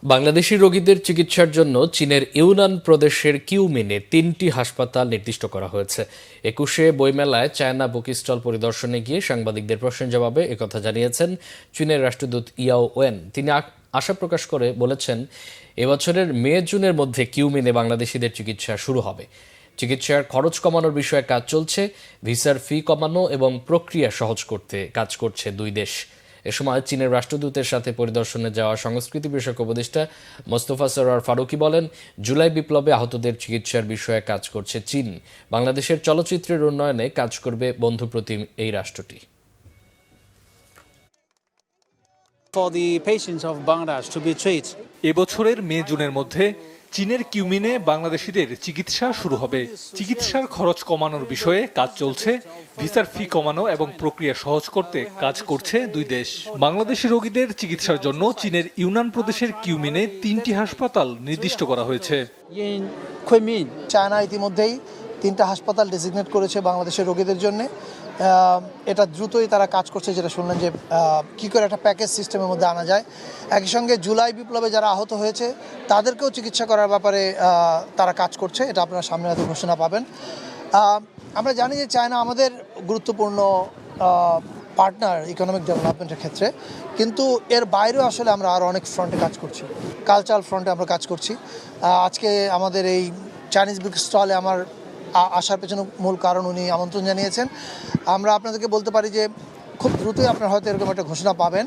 বাংলাদেশি রোগীদের চিকিৎসার জন্য চীনের ইউনান প্রদেশের কিউমিনে ৩টি হাসপাতাল নির্দিষ্ট করা হয়েছে। ২১শে বইমেলায় চায়না বুক স্টল পরিদর্শনে গিয়ে সাংবাদিকদের প্রশ্নের জবাবে একথা জানিয়েছেন চীনের রাষ্ট্রদূত ইয়াও ওয়েন। তিনি আশা প্রকাশ করে বলেছেন, এবছরের মে-জুনের মধ্যে কিউমিনে বাংলাদেশিদের চিকিৎসা শুরু হবে। চিকিৎসার খরচ কমানোর বিষয়ে কাজ চলছে, ভিসার ফি কমানো এবং প্রক্রিয়া সহজ করতে কাজ করছে দুই দেশ। এ সময় চীনের রাষ্ট্রদূতের সাথে পরিদর্শনে যাওয়া সংস্কৃতি বিষয়ক উপদেষ্টা মোস্তফা সরোয়ার ফারুকী বলেন, জুলাই বিপ্লবে আহতদের চিকিৎসার বিষয়ে কাজ করছে চীন। বাংলাদেশের চলচ্চিত্রের উন্নয়নে কাজ করবে বন্ধুপ্রতিম এই রাষ্ট্রটি। For the patients of Bangladesh to be treated. এবছরের মে-জুনের মধ্যে চীনের কিউমিনে বাংলাদেশিদের চিকিৎসা শুরু হবে। চিকিৎসার খরচ কমানোর বিষয়ে কাজ চলছে, ভিসার ফি কমানো এবং প্রক্রিয়া সহজ করতে কাজ করছে দুই দেশ। বাংলাদেশি রোগীদের চিকিৎসার জন্য চীনের ইউনান প্রদেশের কিউমিনে ৩টি হাসপাতাল নির্দিষ্ট করা হয়েছে। In Kunming, চায়না ইতিমধ্যেই 3টা হাসপাতাল ডেজিগনেট করেছে বাংলাদেশের রোগীদের জন্য। এটা দ্রুতই তারা কাজ করছে, যেটা শুনলেন যে কী করে একটা প্যাকেজ সিস্টেমের মধ্যে আনা যায়। একই সঙ্গে জুলাই বিপ্লবে যারা আহত হয়েছে তাদেরকেও চিকিৎসা করার ব্যাপারে তারা কাজ করছে, এটা আপনারা সামনে হয়তো ঘোষণা পাবেন। আমরা জানি যে চায়না আমাদের গুরুত্বপূর্ণ পার্টনার ইকোনমিক ডেভেলপমেন্টের ক্ষেত্রে, কিন্তু এর বাইরেও আসলে আমরা আরও অনেক ফ্রন্টে কাজ করছি। কালচারাল ফ্রন্টে আমরা কাজ করছি। আজকে আমাদের এই চাইনিজ বুক স্টলে আমার আসার পেছনে মূল কারণ উনি আমন্ত্রণ জানিয়েছেন। আমরা আপনাদেরকে বলতে পারি যে খুব দ্রুতই আপনারা হয়তো এরকম একটা ঘোষণা পাবেন।